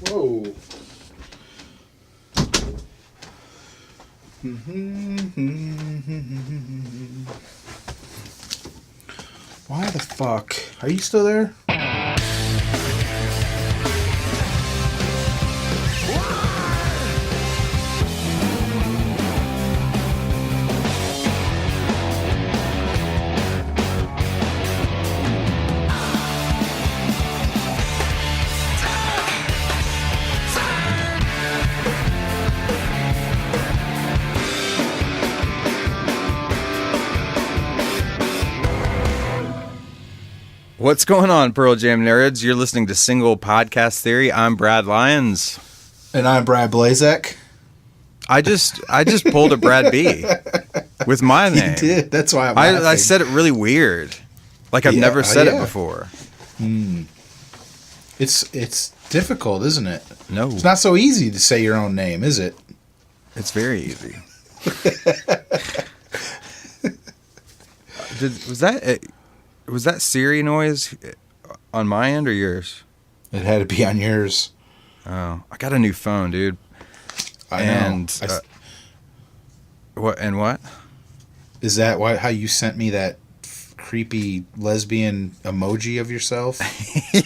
Whoa. Why the fuck? Are you still there? What's going on, Pearl Jam nerds? You're listening to Single Podcast Theory. I'm Brad Lyons. And I'm Brad Blazek. I just pulled a Brad B with my name. You did. That's why I'm laughing. I said it really weird. Like I've never said it before. It's difficult, isn't it? No. It's not so easy to say your own name, is it? It's very easy. Was that Siri noise on my end or yours? It had to be on yours. Oh, I got a new phone, dude. I know. What? Is that how you sent me that creepy lesbian emoji of yourself?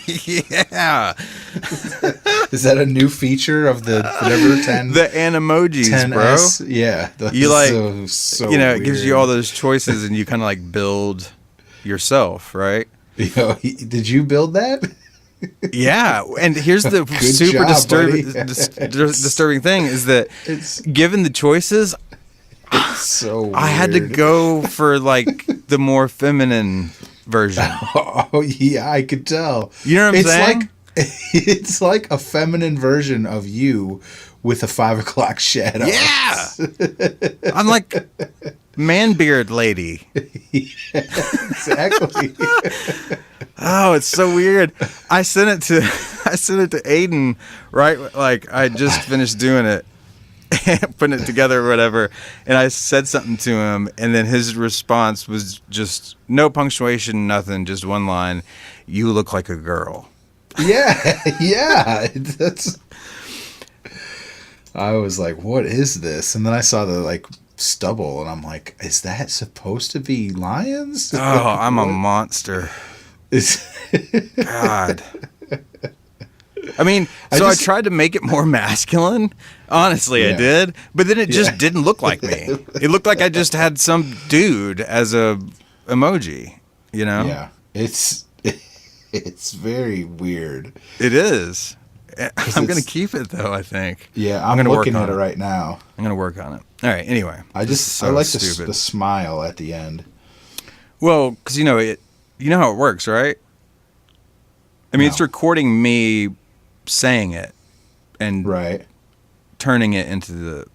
Yeah. Is that a new feature of the whatever 10? The Animojis, 10S? bro. Yeah. You like, so it gives you all those choices and you kind of like build yourself, right? Did you build that? Yeah, and here's the super disturbing thing is that given the choices, it's so weird. I had to go for like the more feminine version. Oh yeah, I could tell. You know what I'm saying? It's like a feminine version of you with a 5 o'clock shadow. Yeah, I'm like man beard lady. Exactly. Oh, it's so weird. I sent it to Aiden, right? Like I just finished doing it, putting it together or whatever, and I said something to him, and then his response was just no punctuation, nothing, just one line. You look like a girl. Yeah. I was like, what is this? And then I saw the stubble, and I'm like, is that supposed to be lions? Oh, I'm a monster. God. I mean, I tried to make it more masculine. Honestly, I did. But then it just didn't look like me. It looked like I just had some dude as a emoji, you know? Yeah. It's very weird. It is. I'm going to keep it, though, I think. Yeah, I'm looking at it right now. I'm going to work on it. All right, anyway. I like the smile at the end. Well, because, you know how it works, right? I mean, it's recording me saying it and turning it into the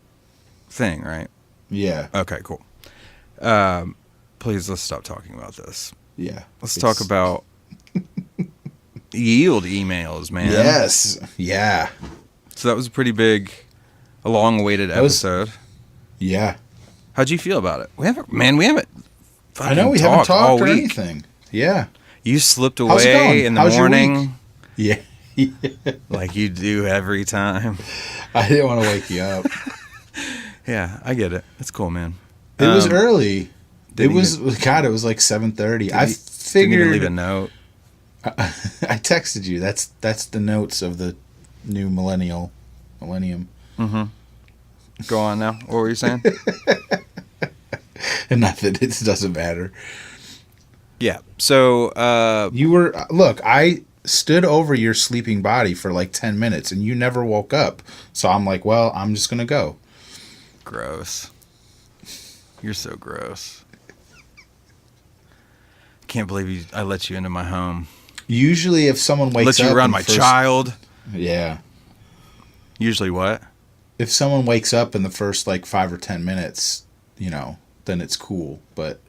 thing, right? Yeah. Okay, cool. Please, let's stop talking about this. Yeah. Let's talk about yield emails, man. Yes. Yeah. So that was a long-awaited episode. Yeah. How'd you feel about it? We haven't I know we haven't talked or anything. Yeah. You slipped away in the morning. Yeah. Like you do every time. I didn't want to wake you up. Yeah, I get it. It's cool, man. It was early. It was like 7:30. I figured. Didn't even leave a note. I texted you. That's the notes of the new millennium. Mm-hmm. Go on now. What were you saying? Nothing. It doesn't matter. Yeah. So you were I stood over your sleeping body for like 10 minutes and you never woke up. So I'm like, well, I'm just gonna go. Gross. You're so gross. Can't believe I let you into my home. Usually, if someone wakes up, let you around my child. Yeah. Usually, what? If someone wakes up in the first 5 or 10 minutes, then it's cool. But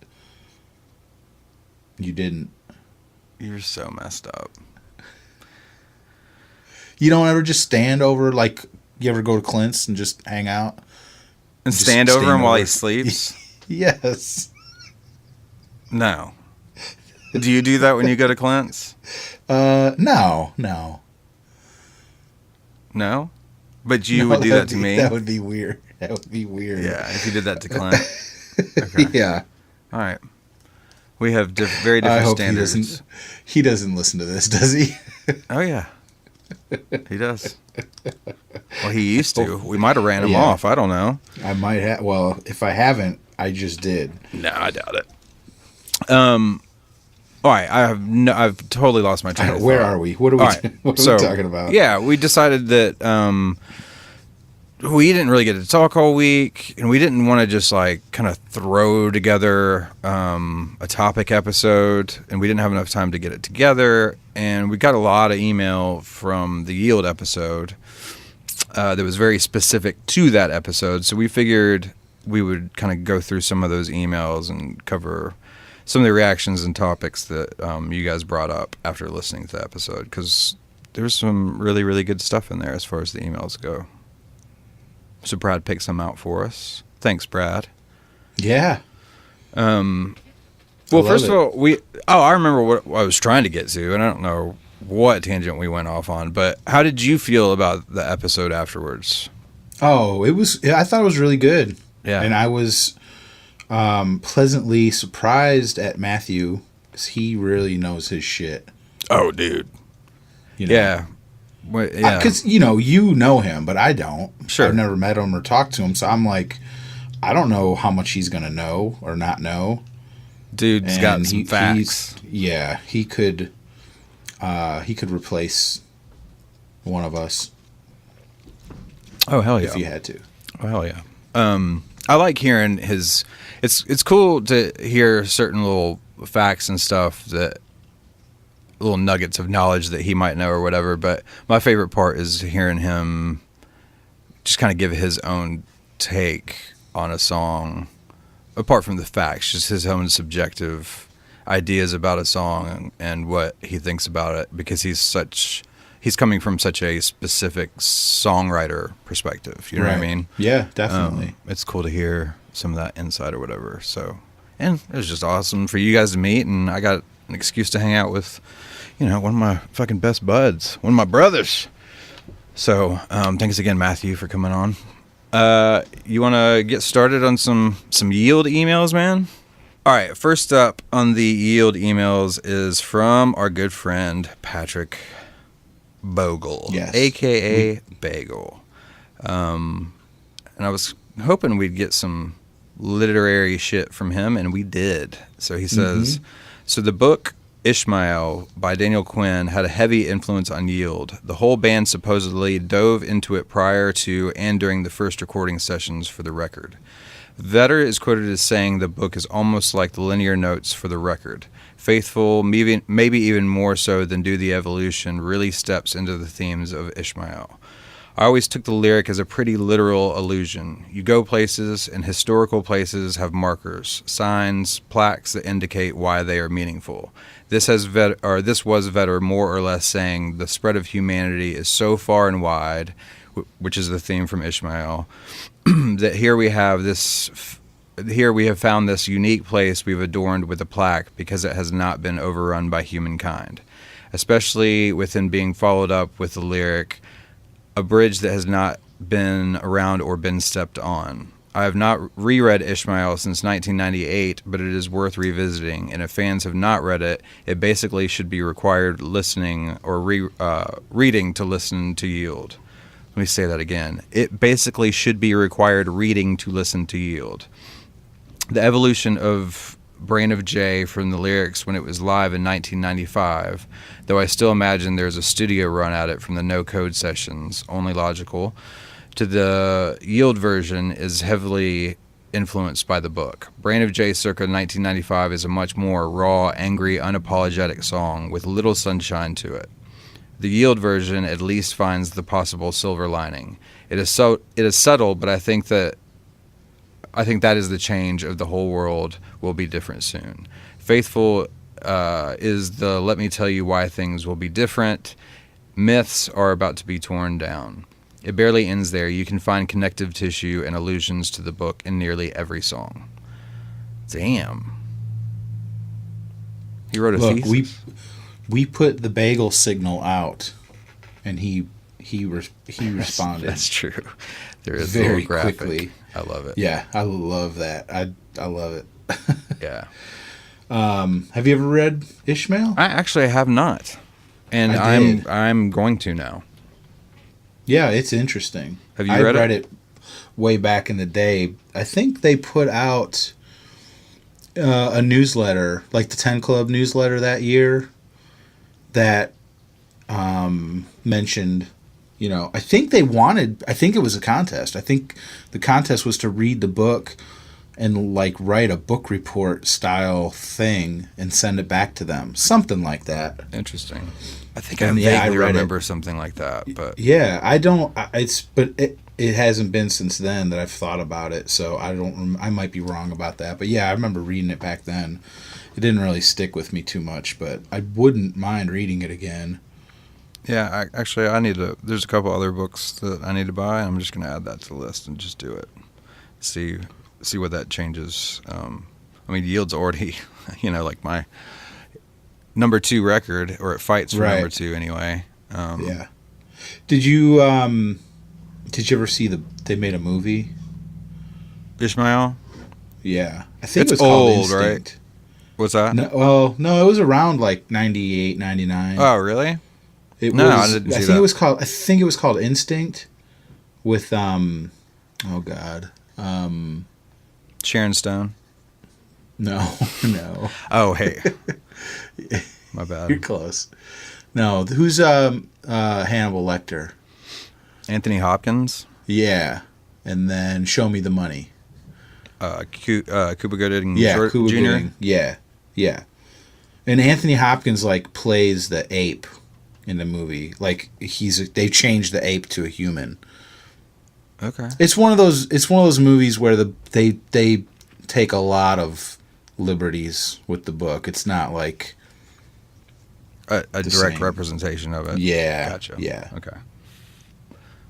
you didn't. You're so messed up. You don't ever just stand over, you ever go to Clint's and just hang out? And stand over him while he sleeps? Yes. No. Do you do that when you go to Clint's? No. No? But you No, would do that to me? That would be weird. That would be weird. Yeah, if you did that to Clint. Okay. Yeah. All right. We have very different I hope standards. he doesn't listen to this, does he? Oh, yeah. He does. Well, he used to. We might have ran him Yeah. off. I don't know. I might have. Well, if I haven't, I just did. No, I doubt it. All right. I've totally lost my train of Where thought. are we? What are we? All right, What are so, we talking about? Yeah, we decided that we didn't really get to talk all week, and we didn't want to just like kind of throw together a topic episode, and we didn't have enough time to get it together. And we got a lot of email from the Yield episode that was very specific to that episode, so we figured we would kind of go through some of those emails and cover some of the reactions and topics that you guys brought up after listening to the episode, because there's some really, really good stuff in there as far as the emails go. So Brad picked some out for us. Thanks, Brad. Yeah. Well, first of all, I remember what I was trying to get to, and I don't know what tangent we went off on, but how did you feel about the episode afterwards? Oh, I thought it was really good. Yeah. And I was pleasantly surprised at Matthew, because he really knows his shit. Oh, dude. You know? Yeah. Yeah. Because, you know him, but I don't. Sure. I've never met him or talked to him, so I'm like, I don't know how much he's going to know or not know. Dude's And got some facts. He could replace one of us Oh, hell yeah. if he had to. Oh, hell yeah. I like hearing his. It's cool to hear certain little facts and stuff, that little nuggets of knowledge that he might know or whatever. But my favorite part is hearing him just kind of give his own take on a song, apart from the facts, just his own subjective ideas about a song and what he thinks about it, because he's coming from such a specific songwriter perspective. You know what I mean? Yeah, definitely. It's cool to hear some of that insight or whatever. So, and it was just awesome for you guys to meet, and I got an excuse to hang out with, one of my fucking best buds, one of my brothers. So, thanks again, Matthew, for coming on. You want to get started on some Yield emails, man? All right, first up on the Yield emails is from our good friend Patrick Bogle, Yes. a.k.a. Bagel. And I was hoping we'd get some literary shit from him, and we did. So he says, So the book Ishmael by Daniel Quinn had a heavy influence on Yield. The whole band supposedly dove into it prior to and during the first recording sessions for the record. Vedder is quoted as saying the book is almost like the linear notes for the record. Faithful, maybe even more so than Do the Evolution, really steps into the themes of Ishmael. I always took the lyric as a pretty literal allusion. You go places, and historical places have markers, signs, plaques that indicate why they are meaningful. This was Vedder more or less saying the spread of humanity is so far and wide, which is the theme from Ishmael, that here we have found this unique place we've adorned with a plaque because it has not been overrun by humankind, especially within being followed up with the lyric, a bridge that has not been around or been stepped on. I have not reread Ishmael since 1998, but it is worth revisiting, and if fans have not read it, it basically should be required listening or reading to listen to Yield. Let me say that again. It basically should be required reading to listen to Yield. The evolution of Brain of J from the lyrics when it was live in 1995, though I still imagine there's a studio run at it from the No Code sessions, only logical, to the Yield version is heavily influenced by the book. Brain of J circa 1995 is a much more raw, angry, unapologetic song with little sunshine to it. The Yield version at least finds the possible silver lining. It is subtle, but I think that is the change of the whole world will be different soon. Faithful is the let me tell you why things will be different. Myths are about to be torn down. It barely ends there. You can find connective tissue and allusions to the book in nearly every song. Damn. He wrote a thesis. We put the bagel signal out, and he he responded. That's true. There is a Very little graphic. quickly. I love it. Yeah, I love that. I love it. Yeah. Have you ever read Ishmael? I actually have not, and I did. I'm going to now. Yeah, it's interesting. Have you I read read it? it way back in the day. I think they put out a newsletter, like the 10 Club newsletter that year, that mentioned, I think I think it was a contest. I think the contest was to read the book and like write a book report style thing and send it back to them. Something like that. Interesting. I think And I yeah, I vaguely read it. remember something like that, but Yeah, I don't. But it hasn't been since then that I've thought about it. So I don't. I might be wrong about that. But yeah, I remember reading it back then. It didn't really stick with me too much, but I wouldn't mind reading it again. yeah, I need to. There's a couple other books that I need to buy. I'm just going to add that to the list and just do it. See what that changes. I mean, Yield's already, like my number 2 record, or it fights for Right. number 2 anyway. Yeah. Did you ever see they made a movie? Ishmael, Yeah, I think It's it was called old, right? Instinct. what's that? No, it was around like 98, 99. Oh, really? It No, was, I didn't see think that. it was called. I think it was called Instinct, with oh god, Sharon Stone. no, no, Oh, hey, my you're bad. close. No, who's Hannibal Lecter? Anthony Hopkins, Yeah, and then Show Me the Money. Cuba Gooding Yeah, Jr. Cuba Gooding. Yeah, and Anthony Hopkins like plays the ape in the movie. Like they changed the ape to a human. Okay. It's one of those movies where they take a lot of liberties with the book. It's not like A the direct same. representation of it. Yeah, Gotcha. yeah. Okay.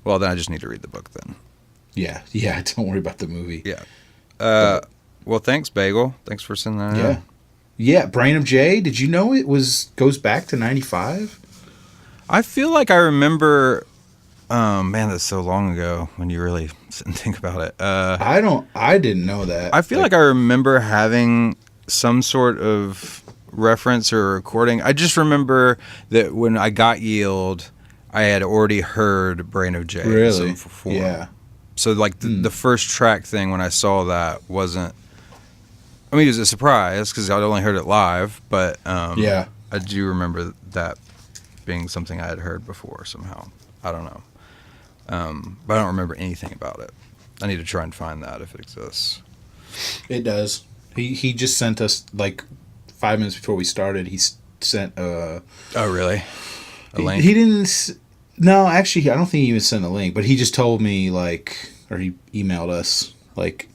Well, then I just need to read the book then. yeah. Don't worry about the movie. Yeah. Well, thanks, Bagel. Thanks for sending that. Yeah. Yeah, Brain of Jay. Did you know it goes back to 95? I feel like I remember. Man, that's so long ago when you really sit and think about it. I didn't know that. I feel like I remember having some sort of reference or recording. I just remember that when I got Yield, I had already heard Brain of Jay in really. some form. Yeah. So like the first track thing when I saw that wasn't. I mean, it was a surprise because I'd only heard it live, but Yeah. I do remember that being something I had heard before somehow. I don't know, but I don't remember anything about it. I need to try and find that if it exists. It does. He just sent us like 5 minutes before we started. He sent Oh, really? A link? He didn't. No, actually, I don't think he even sent a link. But he just told me or he emailed us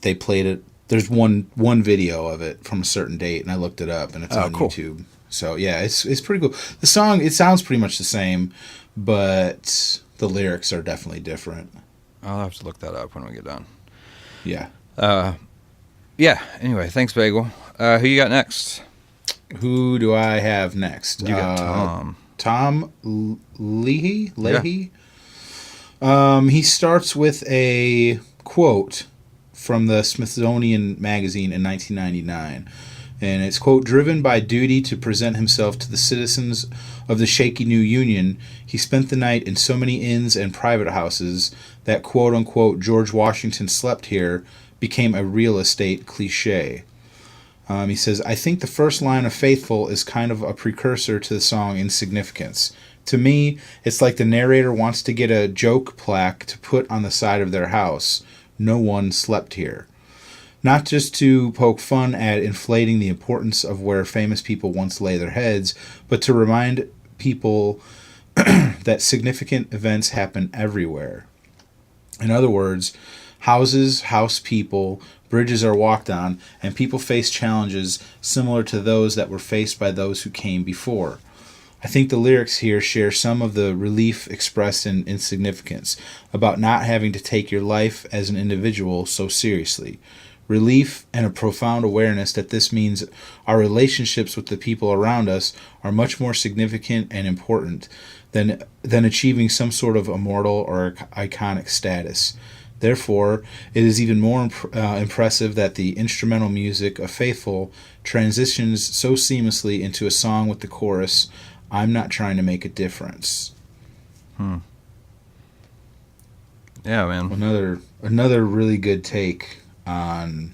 they played it. There's one video of it from a certain date, and I looked it up, and it's on cool. YouTube. So yeah, it's pretty cool. The song, it sounds pretty much the same, but the lyrics are definitely different. I'll have to look that up when we get done. Yeah. Yeah. Anyway, thanks, Bagel. Who you got next? Who do I have next? You got Tom. Tom Leahy. He starts with a quote from the Smithsonian Magazine in 1999. And it's, quote, driven by duty to present himself to the citizens of the shaky new Union, he spent the night in so many inns and private houses that, quote unquote, George Washington slept here became a real estate cliche. He says, I think the first line of Faithful is kind of a precursor to the song Insignificance. To me, it's like the narrator wants to get a joke plaque to put on the side of their house. No one slept here. Not just to poke fun at inflating the importance of where famous people once lay their heads, but to remind people that significant events happen everywhere. In other words, houses, house people, bridges are walked on, and people face challenges similar to those that were faced by those who came before. I think the lyrics here share some of the relief expressed in Insignificance, about not having to take your life as an individual so seriously. relief, and a profound awareness that this means our relationships with the people around us are much more significant and important than achieving some sort of immortal or iconic status. Therefore, it is even more impressive that the instrumental music of Faithful transitions so seamlessly into a song with the chorus, "I'm not trying to make a difference." Yeah, man. Another really good take on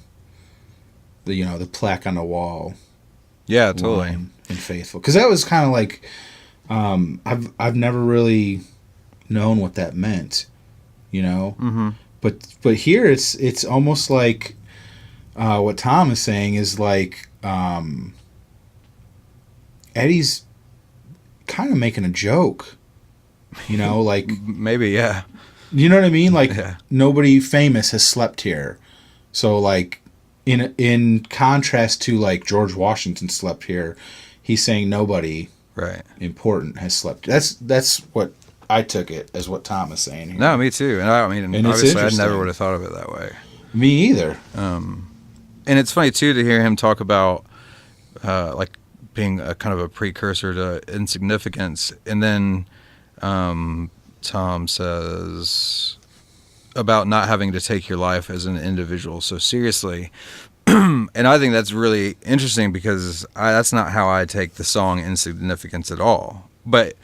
the plaque on the wall. Yeah, totally. Line in Faithful, because that was kind of like I've never really known what that meant, Mm-hmm. But here it's almost like what Tom is saying is like Eddie's kind of making a joke, like Maybe, yeah. you know what I mean? Like Yeah. nobody famous has slept here, so like in contrast to like George Washington slept here, he's saying nobody Right. important has slept. That's what I took it as what Tom is saying here. No, me too. And I mean, And it's obviously, I interesting. never would have thought of it that way. Me either. And it's funny too to hear him talk about like being a kind of a precursor to insignificance, and then Tom says about not having to take your life as an individual so seriously. And I think that's really interesting because that's not how I take the song Insignificance at all. But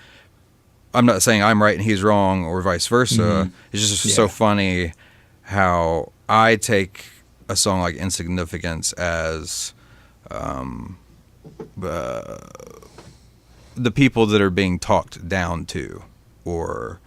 I'm not saying I'm right and he's wrong or vice versa. Mhm. It's just Yeah. so funny how I take a song like Insignificance as the people that are being talked down to or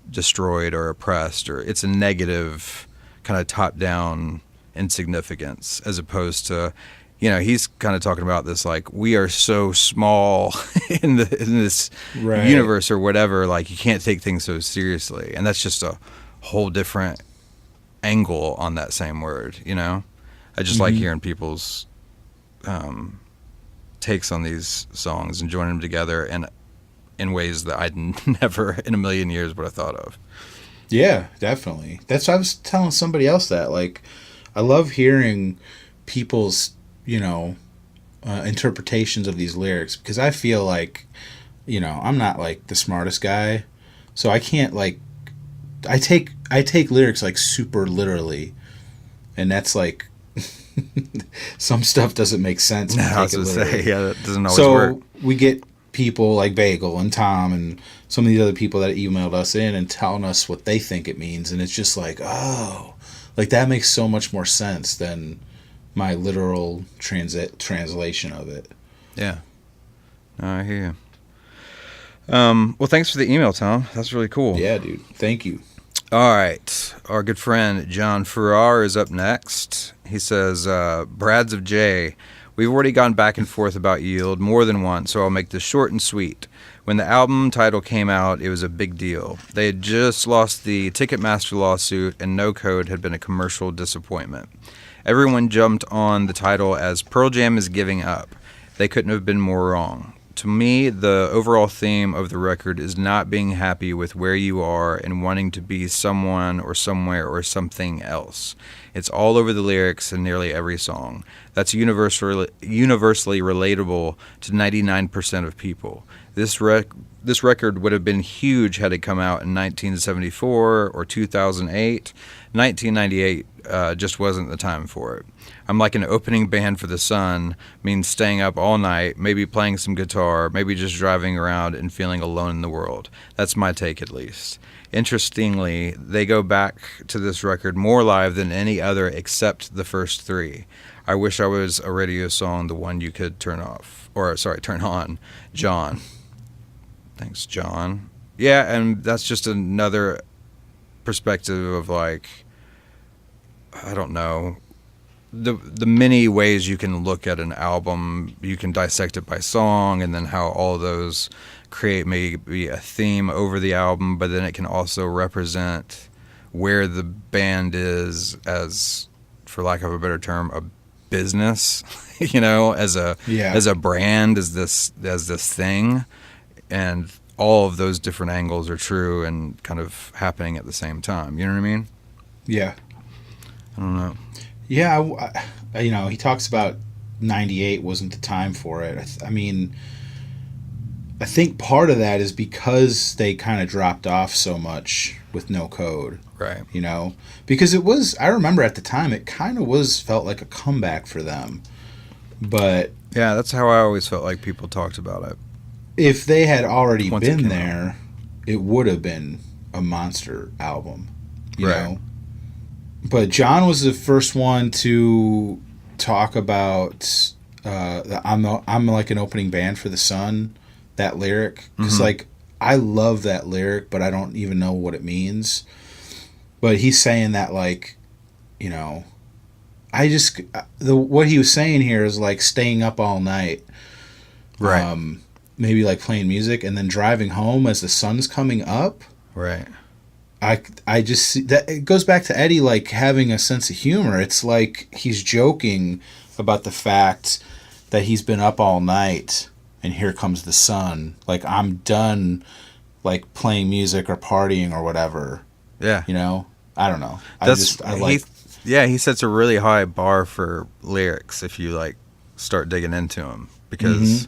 destroyed or oppressed, or it's a negative kind of top-down insignificance, as opposed to, he's kind of talking about this like we are so small in this Right. universe or whatever, like you can't take things so seriously, and that's just a whole different angle on that same word. I just like hearing people's takes on these songs and joining them together and in ways that I'd never in a million years would have thought of. Yeah, definitely. That's what I was telling somebody else that like I love hearing people's interpretations of these lyrics, because I feel like I'm not like the smartest guy, so I can't like I take lyrics like super literally, and that's like some stuff doesn't make sense. No, when you I was take it going to literally. say, yeah, that doesn't always So work. we get people like Bagel and Tom and some of these other people that emailed us in and telling us what they think it means, and it's just like, oh, like that makes so much more sense than my literal translation of it. Yeah. No, I hear you. Well, thanks for the email, Tom. That's really cool. Yeah, dude. Thank you. All right. Our good friend John Farrar is up next. He says, Brads of J, we've already gone back and forth about Yield more than once, so I'll make this short and sweet. When the album title came out, it was a big deal. They had just lost the Ticketmaster lawsuit, and No Code had been a commercial disappointment. Everyone jumped on the title as Pearl Jam is giving up. They couldn't have been more wrong. To me, the overall theme of the record is not being happy with where you are and wanting to be someone or somewhere or something else. It's all over the lyrics in nearly every song. That's universally relatable to 99% of people. This record would have been huge had it come out in 1974 or 2008. 1998 just wasn't the time for it. I'm like an opening band for the Sun, means staying up all night, maybe playing some guitar, maybe just driving around and feeling alone in the world. That's my take, at least. Interestingly, they go back to this record more live than any other except the first three. I wish I was a radio song, the one you could turn on. John. Thanks, John. Yeah, and that's just another perspective of like, I don't know, the many ways you can look at an album. You can dissect it by song, and then how all of those create maybe a theme over the album, but then it can also represent where the band is as, for lack of a better term, a business, as a brand, as this thing. And all of those different angles are true and kind of happening at the same time. You know what I mean? Yeah. I don't know. Yeah, you know, he talks about 98 wasn't the time for it. I mean, I think part of that is because they kind of dropped off so much with No Code, Right. you know? Because it was, I remember at the time, it kind of was, felt like a comeback for them. But Yeah, that's how I always felt like people talked about it. if they had already Once it been came there, it would have been a monster album, you Right. know? But John was the first one to talk about I'm like an opening band for the Sun, that lyric. Because, Mhm. like, I love that lyric, but I don't even know what it means. But he's saying that, like, you know, what he was saying here is like staying up all night, Right. maybe like playing music and then driving home as the sun's coming up. Right. I just see that it goes back to Eddie like having a sense of humor. It's like he's joking about the fact that he's been up all night and here comes the sun. Like I'm done like playing music or partying or whatever. Yeah. You know? I don't know. He sets a really high bar for lyrics if you like start digging into them because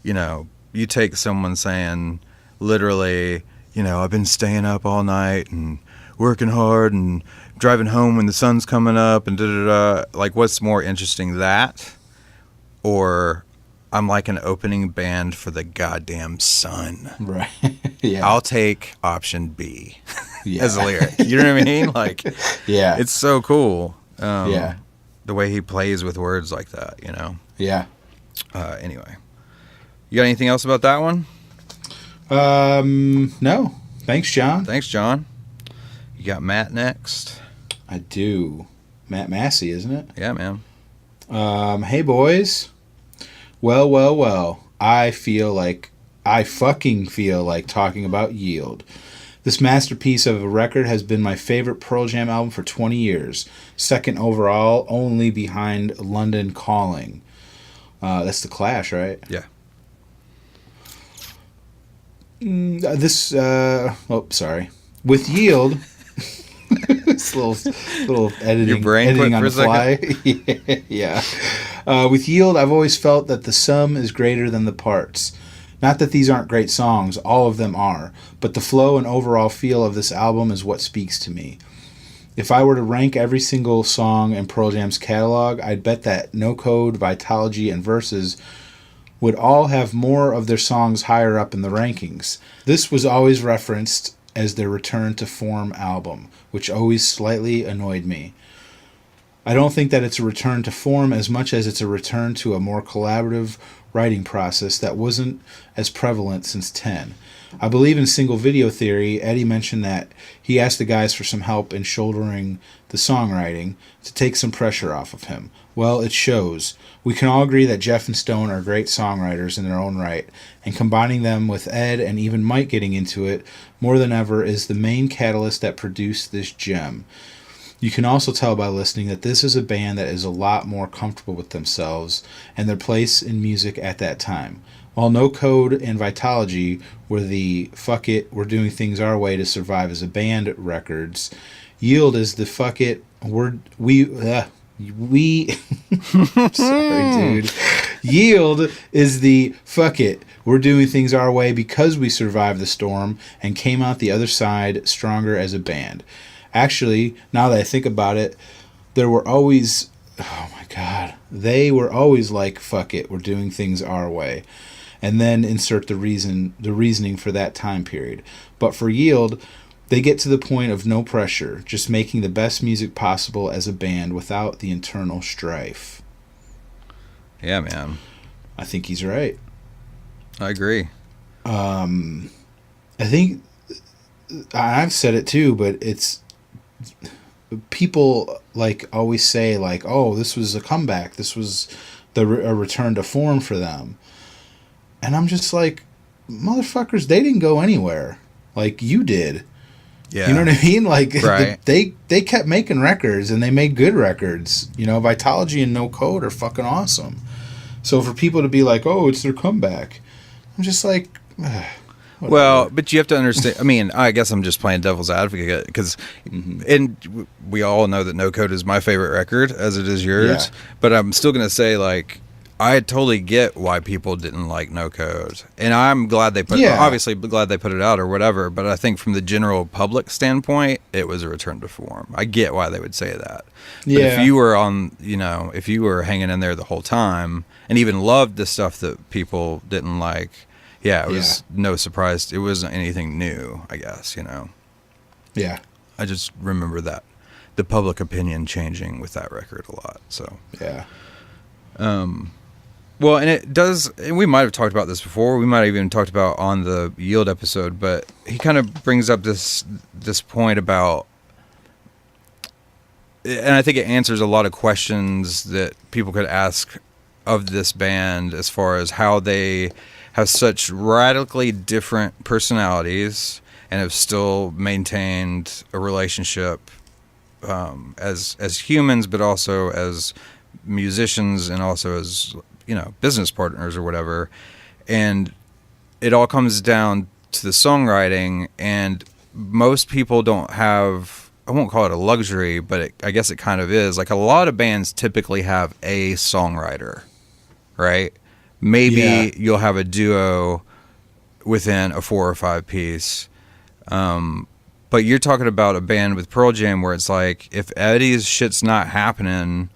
you know, you take someone saying literally, you know, I've been staying up all night and working hard and driving home when the sun's coming up and da da da. Like, what's more interesting, that or I'm like an opening band for the goddamn sun? Right. Yeah. I'll take option B Yeah. as a lyric. You know what I mean? Like, Yeah. it's so cool. Yeah. The way he plays with words like that, you know? Yeah. Anyway. You got anything else about that one? No. Thanks, John. Thanks, John. You got Matt next. I do. Matt Massey, isn't it? Yeah, man. Hey, boys. Well. I fucking feel like talking about Yield. This masterpiece of a record has been my favorite Pearl Jam album for 20 years. Second overall, only behind London Calling. That's the Clash, right? Yeah. Sorry. With Yield, this little editing, Your brain editing quit on for the a fly. Yeah. With Yield, I've always felt that the sum is greater than the parts. Not that these aren't great songs, all of them are, but the flow and overall feel of this album is what speaks to me. If I were to rank every single song in Pearl Jam's catalog, I'd bet that No Code, Vitalogy, and Verses would all have more of their songs higher up in the rankings. This was always referenced as their return to form album, which always slightly annoyed me. I don't think that it's a return to form as much as it's a return to a more collaborative writing process that wasn't as prevalent since 10. I believe in single video theory. Eddie mentioned that he asked the guys for some help in shouldering the songwriting to take some pressure off of him. Well, it shows. We can all agree that Jeff and Stone are great songwriters in their own right, and combining them with Ed and even Mike getting into it more than ever is the main catalyst that produced this gem. You can also tell by listening that this is a band that is a lot more comfortable with themselves and their place in music at that time. While No Code and Vitalogy were the fuck it, we're doing things our way to survive as a band records, Yield is the fuck it, sorry, dude. Yield is the fuck it, we're doing things our way because we survived the storm and came out the other side stronger as a band. Actually, now that I think about it, they were always like, fuck it, we're doing things our way. And then insert the reasoning for that time period. But for Yield, they get to the point of no pressure, just making the best music possible as a band without the internal strife. Yeah, man. I think he's right. I agree. I think I've said it too, but it's people like always say like, oh, this was a comeback, this was a return to form for them, and I'm just like, motherfuckers, they didn't go anywhere like you did. Yeah. You know what I mean? Like, right. they kept making records and they made good records. You know, Vitalogy and No Code are fucking awesome. So for people to be like, oh, it's their comeback, I'm just like, Well, but you have to understand. I mean, I guess I'm just playing devil's advocate because, and we all know that No Code is my favorite record, as it is yours. Yeah. But I'm still gonna say, like, I totally get why people didn't like No Code, and I'm glad they obviously glad they put it out or whatever. But I think from the general public standpoint, it was a return to form. I get why they would say that. But if you were if you were hanging in there the whole time and even loved the stuff that people didn't like. Yeah, it was no surprise. It wasn't anything new, I guess, Yeah. I just remember that the public opinion changing with that record a lot. So Yeah. Well, and it does. And we might have talked about this before. We might have even talked about on the Yield episode. But he kind of brings up this point about, and I think it answers a lot of questions that people could ask of this band as far as how they have such radically different personalities and have still maintained a relationship as humans, but also as musicians and also as business partners or whatever. And it all comes down to the songwriting, and most people don't have, I won't call it a luxury, but I guess it kind of is. Like, a lot of bands typically have a songwriter, right? Maybe you'll have a duo within a 4 or 5 piece. But you're talking about a band with Pearl Jam where it's like, if Eddie's shit's not happening,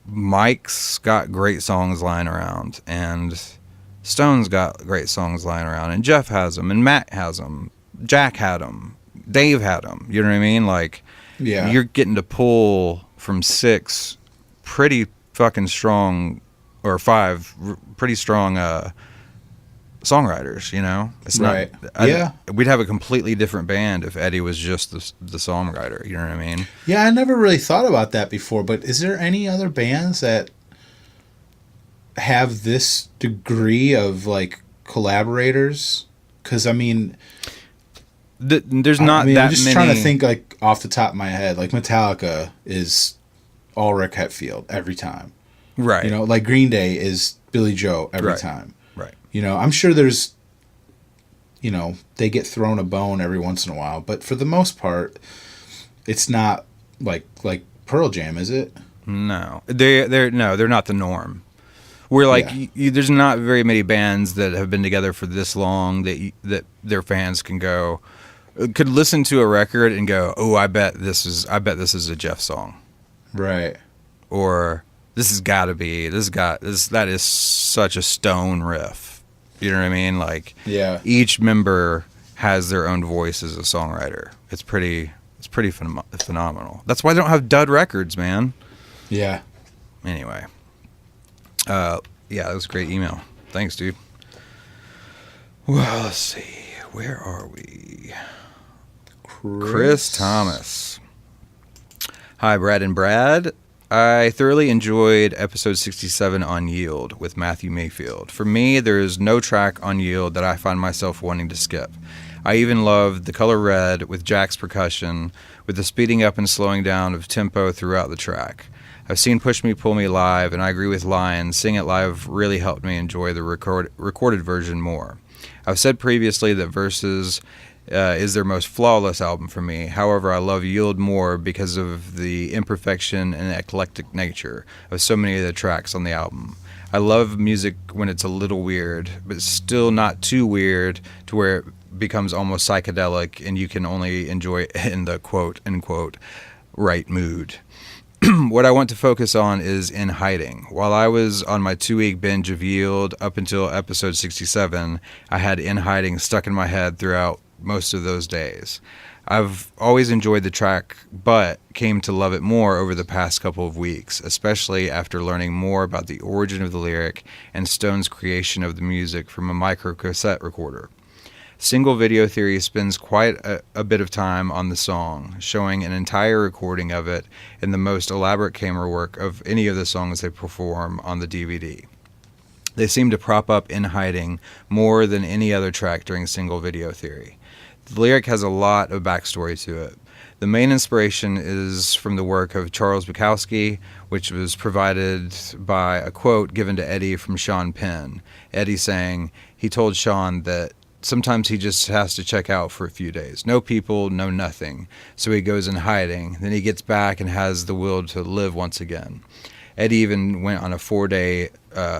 Mike's got great songs lying around, and Stone's got great songs lying around, and Jeff has them, and Matt has them, Jack had them, Dave had them. You know what I mean? Like, you're getting to pull from 6 pretty fucking strong, or 5 pretty strong songwriters. It's right. We'd have a completely different band if Eddie was just the songwriter. You know what I mean? Yeah, I never really thought about that before. But is there any other bands that have this degree of like collaborators? Because I mean, there's not that many. I'm just trying to think like off the top of my head. Like Metallica is Ulrich Hetfield every time. Right. Like Green Day is Billy Joe every time. Right. I'm sure there's, they get thrown a bone every once in a while, but for the most part, it's not like Pearl Jam, is it? No, they're not the norm. We're like, there's not very many bands that have been together for this long that their fans could listen to a record and go, oh, I bet this is a Jeff song, right? Or this has got to be that is such a Stone riff. You know what I mean? Like, each member has their own voice as a songwriter. It's pretty phenomenal. That's why they don't have dud records, man. Yeah. Anyway. That was a great email. Thanks, dude. Well, let's see. Where are we? Chris Thomas. Hi, Brad and Brad. I thoroughly enjoyed episode 67 on Yield with Matthew Mayfield. For me, there is no track on Yield that I find myself wanting to skip. I even loved The Color Red with Jack's percussion, with the speeding up and slowing down of tempo throughout the track. I've seen Push Me Pull Me live, and I agree with Lion. Seeing it live really helped me enjoy the recorded version more. I've said previously that Versus is their most flawless album for me. However, I love Yield more because of the imperfection and eclectic nature of so many of the tracks on the album. I love music when it's a little weird, but still not too weird to where it becomes almost psychedelic and you can only enjoy it in the quote-unquote right mood. What I want to focus on is In Hiding. While I was on my 2-week binge of Yield up until episode 67, I had In Hiding stuck in my head throughout most of those days. I've always enjoyed the track, but came to love it more over the past couple of weeks, especially after learning more about the origin of the lyric and Stone's creation of the music from a micro cassette recorder. Single Video Theory spends quite a bit of time on the song, showing an entire recording of it and the most elaborate camera work of any of the songs they perform on the DVD. They seem to prop up In Hiding more than any other track during Single Video Theory. The lyric has a lot of backstory to it. The main inspiration is from the work of Charles Bukowski, which was provided by a quote given to Eddie from Sean Penn. Eddie saying, he told Sean that sometimes he just has to check out for a few days. No people, no nothing. So he goes in hiding. Then he gets back and has the will to live once again. Eddie even went on a 4-day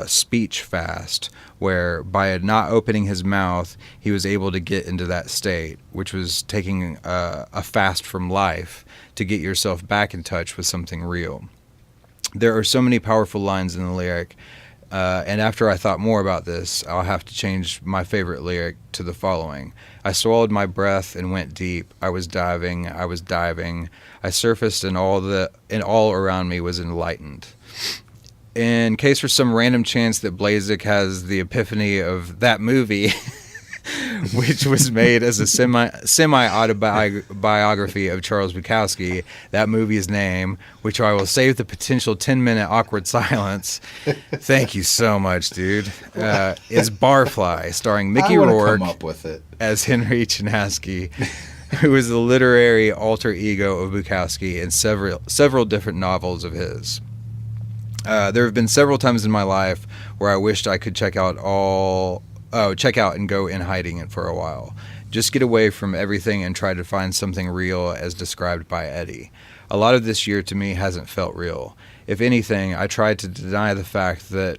speech fast where by not opening his mouth, he was able to get into that state, which was taking a fast from life to get yourself back in touch with something real. There are so many powerful lines in the lyric, and after I thought more about this, I'll have to change my favorite lyric to the following. I swallowed my breath and went deep. I was diving. I surfaced and all around me was enlightened. In case for some random chance that Blazek has the epiphany of that movie, which was made as a semi-autobiography of Charles Bukowski, that movie's name, which I will save the potential 10-minute awkward silence. Thank you so much, dude. Is Barfly, starring Mickey Rourke come up with it. as Henry Chinaski, who is the literary alter ego of Bukowski in several different novels of his. There have been several times in my life where I wished I could check out and go in hiding it for a while. Just get away from everything and try to find something real as described by Eddie. A lot of this year to me hasn't felt real. If anything, I tried to deny the fact that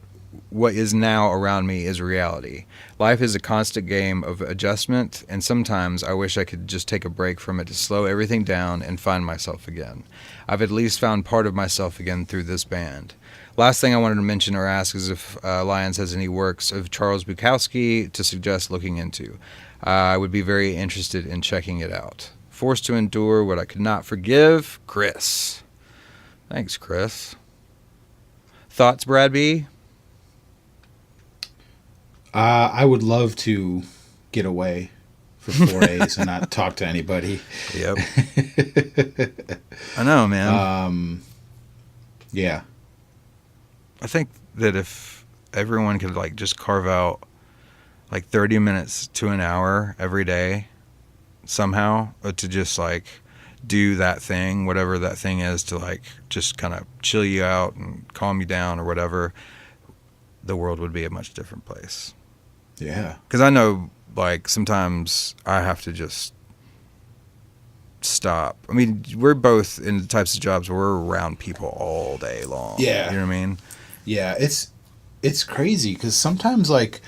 what is now around me is reality. Life is a constant game of adjustment, and sometimes I wish I could just take a break from it to slow everything down and find myself again. I've at least found part of myself again through this band. Last thing I wanted to mention or ask is if Lions has any works of Charles Bukowski to suggest looking into. I would be very interested in checking it out. Forced to endure what I could not forgive, Chris. Thanks, Chris. Thoughts, Brad B? I would love to get away for 4 days and not talk to anybody. Yep. I know, man. Yeah. I think that if everyone could like just carve out like 30 minutes to an hour every day somehow to just like do that thing, whatever that thing is, to like just kind of chill you out and calm you down or whatever, the world would be a much different place. Yeah. Because I know like sometimes I have to just stop. I mean, we're both in the types of jobs where we're around people all day long. Yeah. You know what I mean? Yeah, it's crazy because sometimes like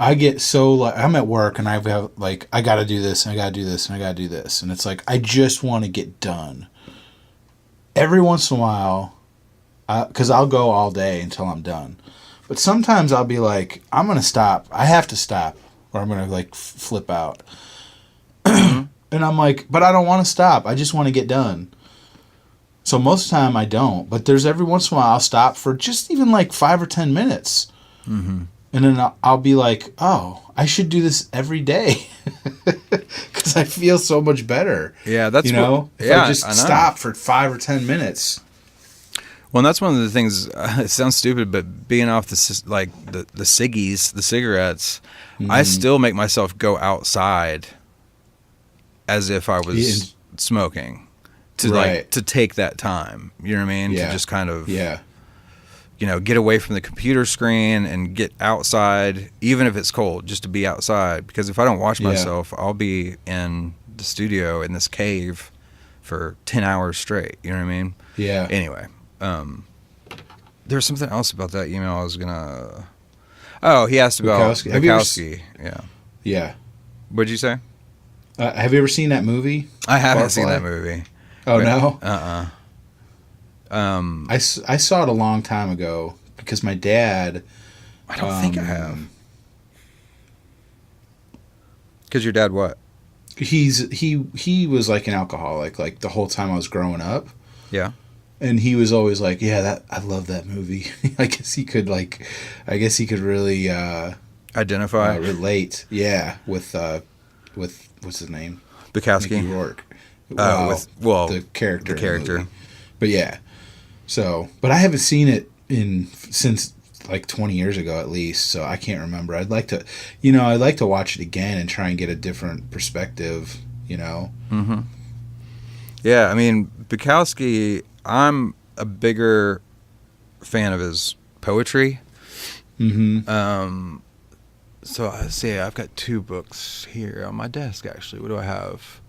I get so like I'm at work and I have like I got to do this and I got to do this and I got to do this and it's like I just want to get done. Every once in a while, because I'll go all day until I'm done, but sometimes I'll be like I'm gonna stop. I have to stop or I'm gonna like flip out. And I'm like, but I don't want to stop. I just want to get done. So most of the time I don't, but there's every once in a while I'll stop for just even like 5 or 10 minutes. Mm-hmm. And then I'll be like, oh, I should do this every day because I feel so much better. Yeah, that's if I just stop for 5 or 10 minutes. Well, and that's one of the things. It sounds stupid, but being off the ciggies, the cigarettes, I still make myself go outside as if I was smoking. To take that time, you know what I mean? Yeah. To just kind of, get away from the computer screen and get outside, even if it's cold, just to be outside. Because if I don't watch myself, I'll be in the studio in this cave for 10 hours straight. You know what I mean? Yeah. Anyway, there's something else about that email I was gonna. Oh, he asked about Bukowski. Yeah. Yeah. What'd you say? Have you ever seen that movie? I haven't seen that movie. Oh, no? I saw it a long time ago because my dad... I don't think I have. Because your dad what? He was like an alcoholic like the whole time I was growing up. Yeah. And he was always like, yeah, I love that movie. I guess he could really... identify? Relate. Yeah. With what's his name? Bukowski. Mickey Rourke. The character. But yeah. So, but I haven't seen it since like 20 years ago at least, so I can't remember. I'd like to watch it again and try and get a different perspective, Mm-hmm. Yeah, I mean, Bukowski, I'm a bigger fan of his poetry. Mm-hmm. So I see. I've got 2 books here on my desk. Actually, what do I have?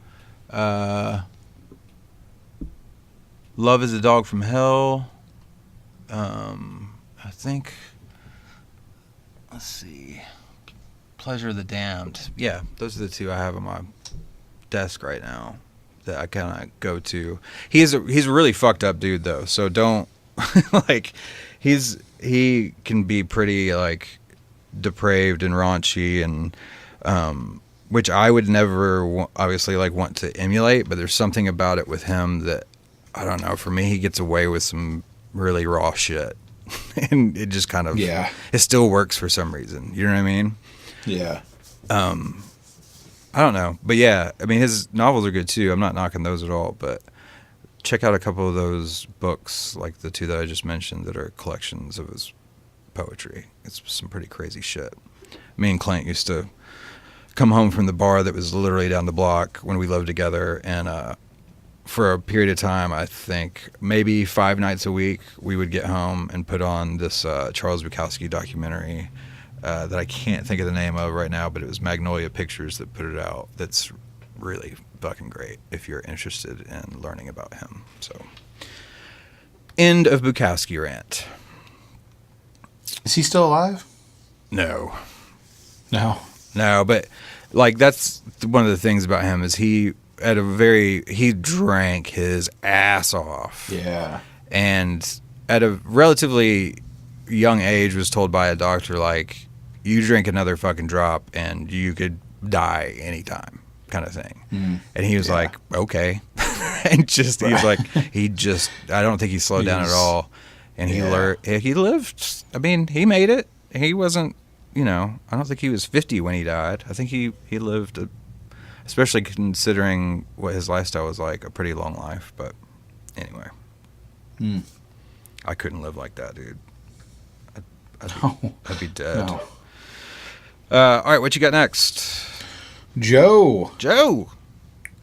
Love is a Dog from Hell. I think. Let's see. Pleasure of the Damned. Yeah, those are the 2 I have on my desk right now that I kind of go to. He's a really fucked up dude though, so don't like. He can be pretty like depraved and raunchy and which I would never obviously like want to emulate, but there's something about it with him that I don't know. For me, he gets away with some really raw shit, and it just kind of it still works for some reason. You know what I mean? Yeah. I don't know, but yeah, I mean his novels are good too. I'm not knocking those at all, but check out a couple of those books, like the 2 that I just mentioned, that are collections of his poetry. It's some pretty crazy shit. Me and Clint used to come home from the bar that was literally down the block when we lived together, and for a period of time, I think maybe 5 nights a week, we would get home and put on this Charles Bukowski documentary that I can't think of the name of right now, but it was Magnolia Pictures that put it out. That's really fucking great if you're interested in learning about him. So, end of Bukowski rant. Is he still alive? No, but like that's one of the things about him is he drank his ass off. Yeah. And at a relatively young age was told by a doctor, like, you drink another fucking drop and you could die anytime, kind of thing. And he was like, okay. And just, he's like, I don't think he slowed down at all. And he lived, I mean, he made it. He wasn't, I don't think he was 50 when he died. I think he lived, especially considering what his lifestyle was like, a pretty long life. But anyway, I couldn't live like that, dude. I'd be dead. No. All right, what you got next? Joe Scalfaro.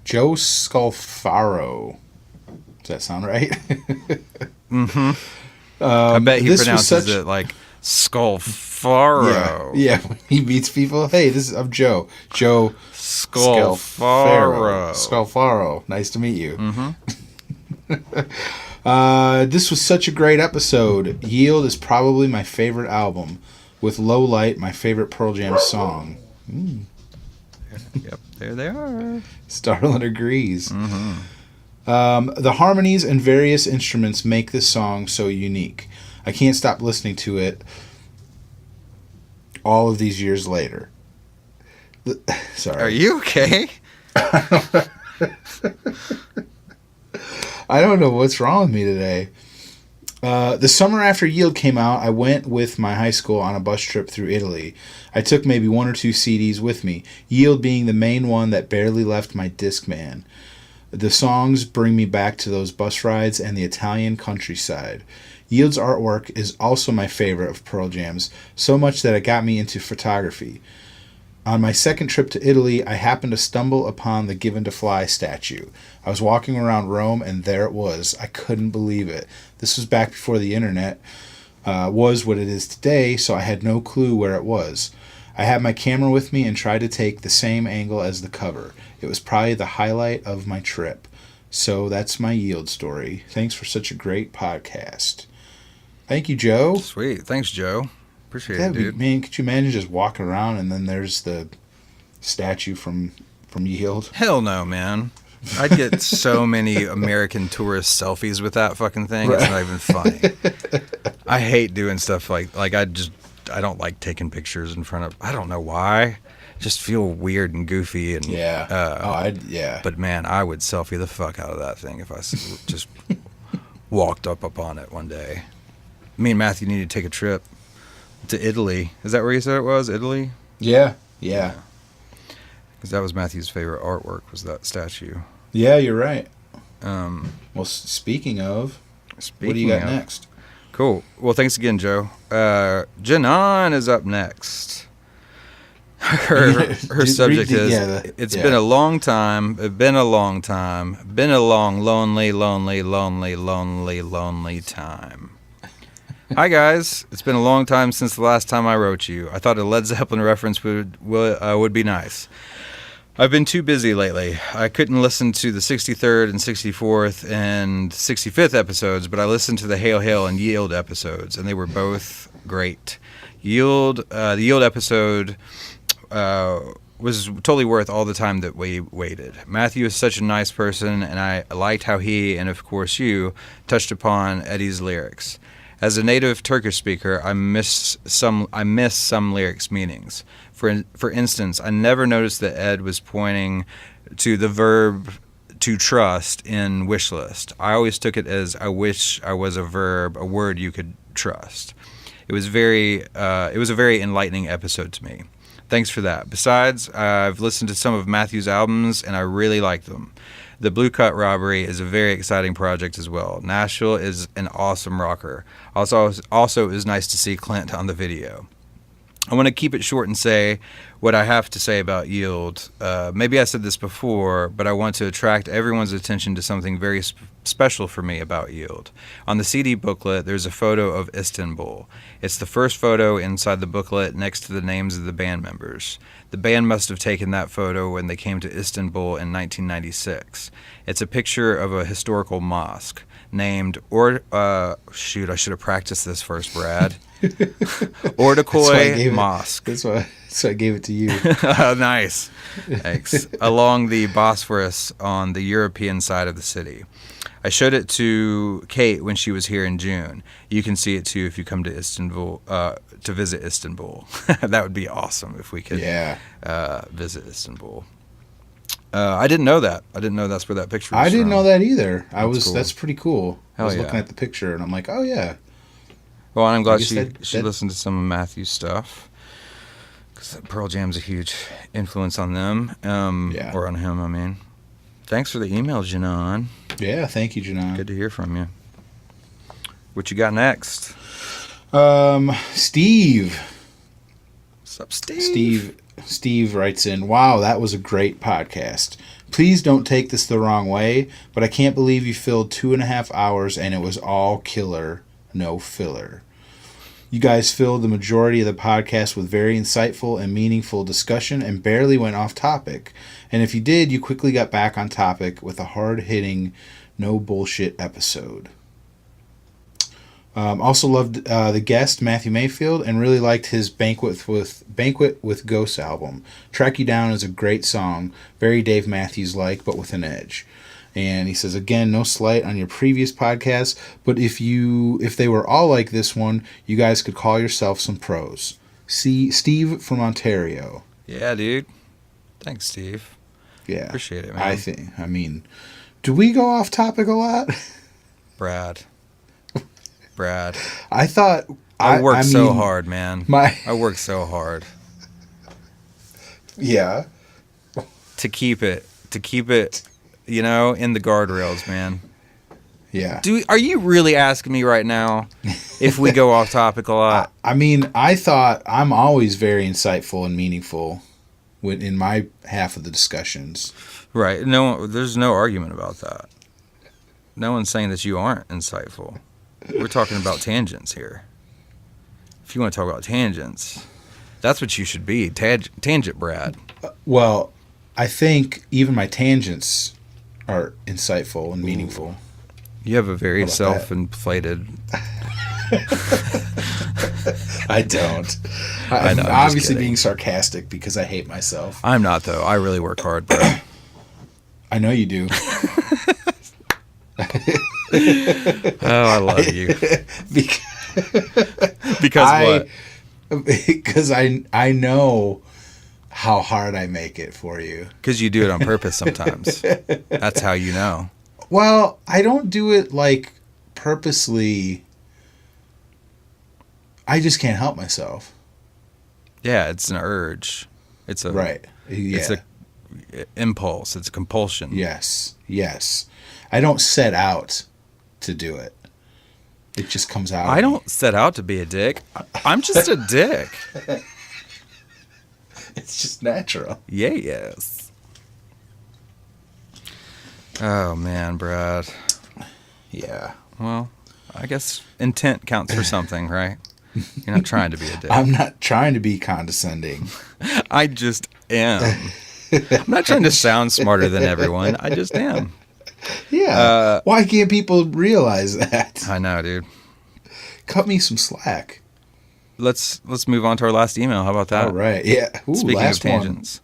Scalfaro. Does that sound right? Mm-hmm. I bet he pronounces it like Scalfaro. Yeah, when he meets people, hey, I'm Joe. Joe Scalfaro. Scalfaro. Nice to meet you. Mm-hmm. This was such a great episode. Yield is probably my favorite album, with Low Light my favorite Pearl Jam song. Yep, there they are. Starlin agrees. Mm-hmm. The harmonies and various instruments make this song so unique. I can't stop listening to it all of these years later. Sorry. Are you okay? I don't know what's wrong with me today. The summer after Yield came out, I went with my high school on a bus trip through Italy. I took maybe 1 or 2 CDs with me, Yield being the main one that barely left my Discman. The songs bring me back to those bus rides and the Italian countryside. Yield's artwork is also my favorite of Pearl Jam's, so much that it got me into photography. On my second trip to Italy, I happened to stumble upon the Given to Fly statue. I was walking around Rome, and there it was. I couldn't believe it. This was back before the internet was what it is today, so I had no clue where it was. I had my camera with me and tried to take the same angle as the cover. It was probably the highlight of my trip. So that's my Yield story. Thanks for such a great podcast. Thank you, Joe. Sweet. Thanks, Joe. Appreciate it, dude. Man, could you imagine just walking around and then there's the statue from Yield? Hell no, man. I'd get so many American tourist selfies with that fucking thing. Right. It's not even funny. I hate doing stuff like I don't like taking pictures in front of, I don't know why. Just feel weird and goofy and But man, I would selfie the fuck out of that thing if I just walked up on it one day. Me and Matthew need to take a trip to Italy. Is that where you said it was? Italy? Yeah. Because that was Matthew's favorite artwork, was that statue. Yeah, you're right. Well, speaking of, what do you got next? Cool. Well, thanks again, Joe. Janan is up next. Her subject is, it's been a long time, been a long, lonely time. Hi guys, it's been a long time since the last time I wrote you. I thought a Led Zeppelin reference would be nice. I've been too busy lately. I couldn't listen to the 63rd and 64th and 65th episodes, but I listened to the Hail Hail and Yield episodes, and they were both great. The Yield episode was totally worth all the time that we waited. Matthew is such a nice person, and I liked how he, and of course you, touched upon Eddie's lyrics. As a native Turkish speaker, I miss some lyrics' meanings. For instance, I never noticed that Ed was pointing to the verb to trust in wish list. I always took it as I wish I was a verb, a word you could trust. It was a very enlightening episode to me. Thanks for that. Besides, I've listened to some of Matthew's albums and I really like them. The Blue Cut Robbery is a very exciting project as well. Nashville is an awesome rocker. Also, it was nice to see Clint on the video. I want to keep it short and say what I have to say about Yield. Maybe I said this before, but I want to attract everyone's attention to something very special for me about Yield. On the CD booklet, there's a photo of Istanbul. It's the first photo inside the booklet next to the names of the band members. The band must have taken that photo when they came to Istanbul in 1996. It's a picture of a historical mosque named I should have practiced this first, Brad. Ortaköy Mosque. That's why I gave it to you. Oh, nice. Thanks. Along the Bosphorus on the European side of the city. I showed it to Kate when she was here in June. You can see it too if you come to Istanbul to visit Istanbul. That would be awesome if we could visit Istanbul. I didn't know that. I didn't know that's where that picture was I didn't from. know that either. Cool. That's pretty cool. I was looking at the picture and I'm like, oh yeah. Well, and I'm glad she listened to some of Matthew's stuff. Because Pearl Jam's a huge influence on them. Or on him, I mean. Thanks for the email, Janon. Yeah, thank you, Janon. Good to hear from you. What you got next? Steve. What's up, Steve? Steve writes in, wow, that was a great podcast. Please don't take this the wrong way, but I can't believe you filled 2.5 hours and it was all killer, no filler. You guys filled the majority of the podcast with very insightful and meaningful discussion and barely went off topic. And if you did, you quickly got back on topic with a hard-hitting, no bullshit episode. Also loved the guest, Matthew Mayfield, and really liked his Banquet with Ghosts album. Track You Down is a great song, very Dave Matthews-like, but with an edge. And he says, again, no slight on your previous podcast, but if they were all like this one, you guys could call yourself some pros. See, Steve from Ontario. Yeah, dude. Thanks, Steve. Yeah. Appreciate it, man. I mean, do we go off topic a lot? Brad. I thought... I work so hard, man. I work so hard. Yeah. To keep it, in the guardrails, man. Yeah. Are you really asking me right now if we go off topic a lot? I mean, I thought I'm always very insightful and meaningful in my half of the discussions. Right. No, there's no argument about that. No one's saying that you aren't insightful. We're talking about tangents here. If you want to talk about tangents, that's what you should be. Tangent Brad. Well, I think even my tangents are insightful and meaningful. You have a very self-inflated... I don't. I'm obviously being sarcastic because I hate myself. I'm not, though. I really work hard, bro. I know you do. Oh, I love you. Because what? Because I know how hard I make it for you. Because you do it on purpose sometimes. That's how you know. Well, I don't do it like purposely. I just can't help myself. Yeah, it's an urge. It's a right. Yeah. It's a impulse. It's a compulsion. Yes. I don't set out to do it. It just comes out. I don't set out to be a dick. I'm just a dick. It's just natural. Yeah, yes. Oh man, Brad. Yeah. Well, I guess intent counts for something, right? You're not trying to be a dick. I'm not trying to be condescending. I just am. I'm not trying to sound smarter than everyone. I just am. Yeah. Why can't people realize that? I know, dude. Cut me some slack. Let's move on to our last email. How about that? All right. Yeah. Ooh, Speaking of last tangents.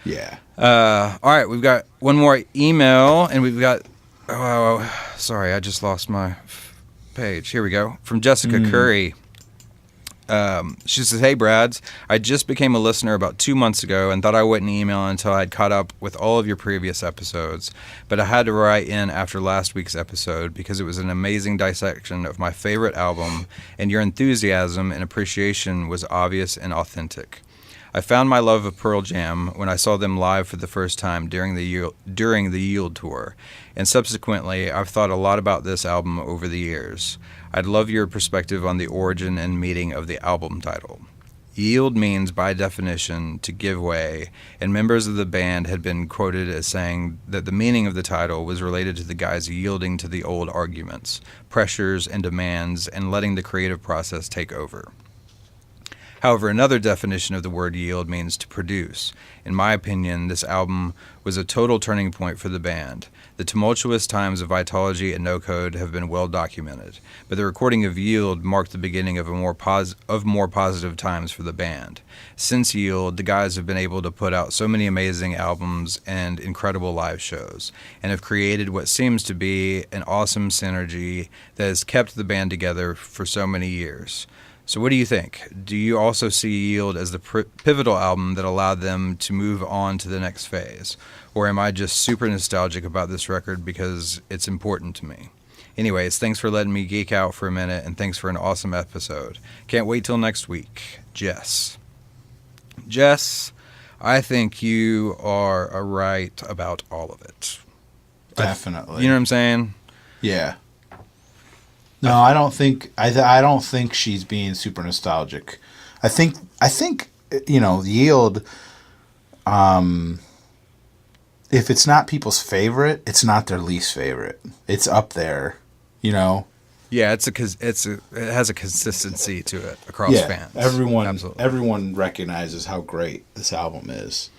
one. Yeah. All right, we've got one more email, and we've got. Oh, sorry, I just lost my page. Here we go. From Jessica Curry. She says, "Hey, Brads, I just became a listener about 2 months ago and thought I wouldn't email until I'd caught up with all of your previous episodes. But I had to write in after last week's episode because it was an amazing dissection of my favorite album, and your enthusiasm and appreciation was obvious and authentic. I found my love of Pearl Jam when I saw them live for the first time during the Yield tour, and subsequently I've thought a lot about this album over the years. I'd love your perspective on the origin and meaning of the album title. Yield means, by definition, to give way, and members of the band had been quoted as saying that the meaning of the title was related to the guys yielding to the old arguments, pressures, and demands, and letting the creative process take over. However, another definition of the word yield means to produce. In my opinion, this album was a total turning point for the band. The tumultuous times of Vitalogy and No Code have been well documented, but the recording of Yield marked the beginning of more positive times for the band. Since Yield, the guys have been able to put out so many amazing albums and incredible live shows, and have created what seems to be an awesome synergy that has kept the band together for so many years. So what do you think? Do you also see Yield as the pivotal album that allowed them to move on to the next phase? Or am I just super nostalgic about this record because it's important to me? Anyways, thanks for letting me geek out for a minute, and thanks for an awesome episode. Can't wait till next week. Jess. Jess, I think you are right about all of it. Definitely. You know what I'm saying? Yeah. No, I don't think I don't think she's being super nostalgic. I think Yield, if it's not people's favorite, it's not their least favorite. It's up there, Yeah, it has a consistency to it across fans. Everyone recognizes how great this album is.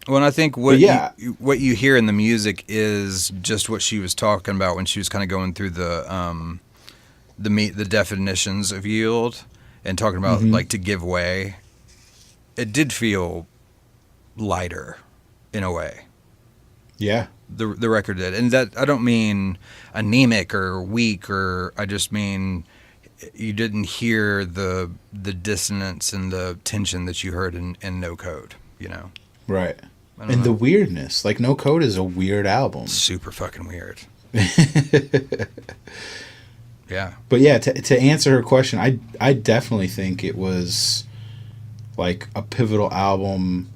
Well, and I think what you hear in the music is just what she was talking about when she was kind of going through the definitions of yield and talking about like to give way. It did feel lighter in a way. Yeah, the record did, and that I don't mean anemic or weak, or I just mean you didn't hear the dissonance and the tension that you heard in No Code. Right. And the weirdness. Like, No Code is a weird album. Super fucking weird. Yeah. But yeah, to answer her question, I definitely think it was like a pivotal album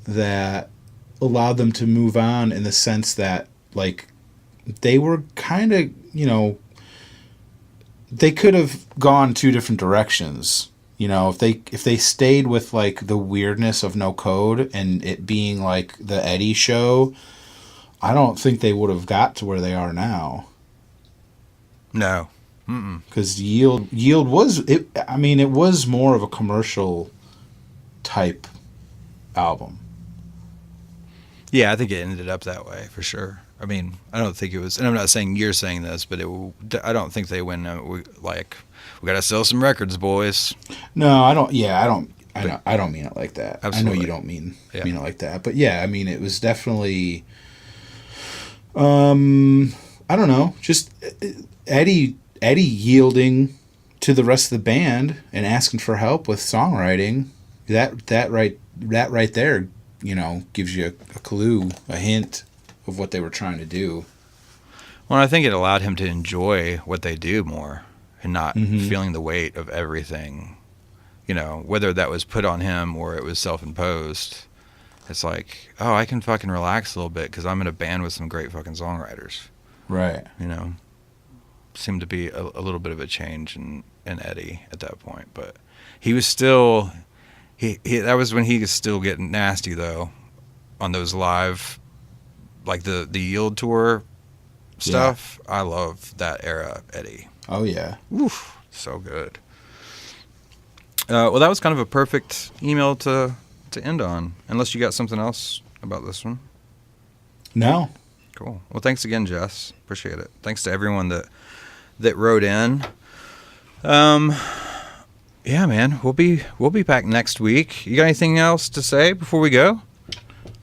that allowed them to move on, in the sense that, like, they were kind of, they could have gone two different directions. If they stayed with like the weirdness of No Code and it being like the Eddie show, I don't think they would have got to where they are now. No, because Yield was it. I mean, it was more of a commercial type album. Yeah, I think it ended up that way for sure. I mean, I don't think it was, and I'm not saying you're saying this, but I don't think they went we got to sell some records, boys. No, I don't. Yeah, I don't. I don't mean it like that. Absolutely. I know you don't mean it like that. But yeah, I mean, it was definitely. I don't know. Just Eddie yielding to the rest of the band and asking for help with songwriting. That right there, gives you a clue, a hint of what they were trying to do. Well, I think it allowed him to enjoy what they do more and not feeling the weight of everything, whether that was put on him or it was self-imposed. It's like, oh, I can fucking relax a little bit because I'm in a band with some great fucking songwriters. Right. Seemed to be a little bit of a change in Eddie at that point. But he was still, that was when he was still getting nasty, though, on those live, like the Yield tour stuff. I love that era, Eddie. Oh yeah. Oof, so good. Well, that was kind of a perfect email to end on. Unless you got something else about this one. No. Cool. Well, thanks again, Jess. Appreciate it. Thanks to everyone that wrote in. Yeah, man. We'll be back next week. You got anything else to say before we go?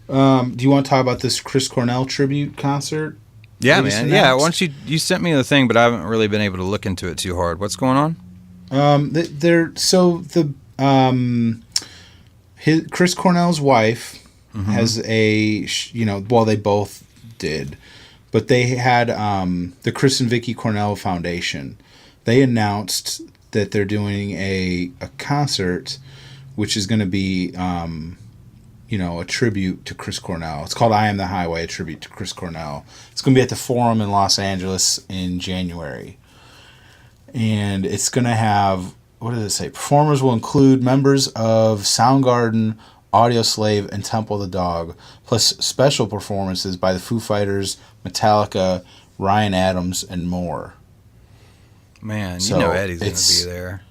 Do you want to talk about this Chris Cornell tribute concert? Yeah, man. Yeah. Why don't you sent me the thing, but I haven't really been able to look into it too hard. What's going on? Chris Cornell's wife has a, well, they both did, but they had the Chris and Vicky Cornell Foundation. They announced that they're doing a concert, which is going to be, a tribute to Chris Cornell. It's called I Am the Highway, a tribute to Chris Cornell. It's going to be at the Forum in Los Angeles in January. And it's going to have, what does it say? Performers will include members of Soundgarden, Audioslave, and Temple of the Dog, plus special performances by the Foo Fighters, Metallica, Ryan Adams, and more. Man, So you know Eddie's going to be there.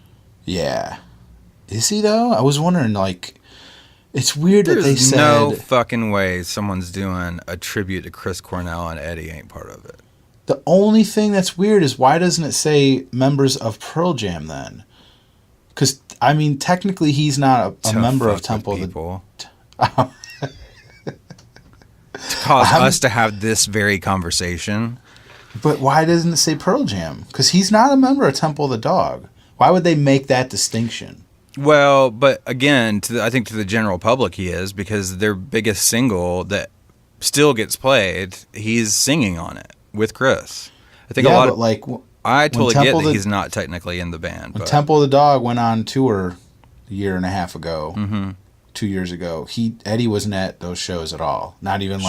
Yeah. Is he, though? I was wondering, it's weird that they There's said... no fucking way someone's doing a tribute to Chris Cornell and Eddie ain't part of it. The only thing that's weird is why doesn't it say members of Pearl Jam then? Because, technically he's not a member of Temple of the... People. To cause us to have this very conversation. But why doesn't it say Pearl Jam? Because he's not a member of Temple of the Dog. Why would they make that distinction? Well, but again, I think to the general public he is, because their biggest single that still gets played, he's singing on it with Chris. I think I totally get that he's not technically in the band. When but. Temple of the Dog went on tour a year and a half ago, 2 years ago, Eddie wasn't at those shows at all. Not even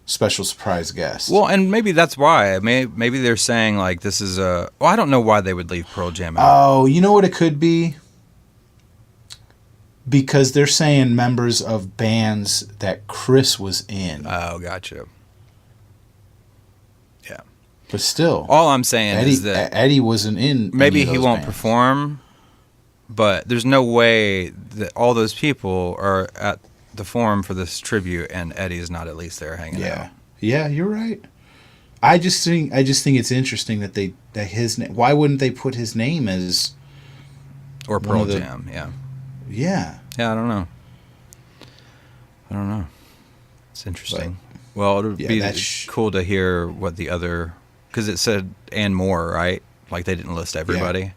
special surprise guest. Well, and maybe that's why. Maybe they're saying this is a... Well, I don't know why they would leave Pearl Jam out. Oh, you know what it could be? Because they're saying members of bands that Chris was in. Oh, gotcha. Yeah. But still. All I'm saying is that... Eddie wasn't in maybe any of he those won't bands. perform, but there's no way that all those people are at the Forum for this tribute and Eddie's not at least there hanging out. Yeah, you're right. I just think it's interesting that his name... Why wouldn't they put his name as... Or Pearl Jam, yeah. Yeah. Yeah, I don't know. It's interesting. Well, it would be cool to hear what the other... Because it said and more, right? They didn't list everybody. Yeah.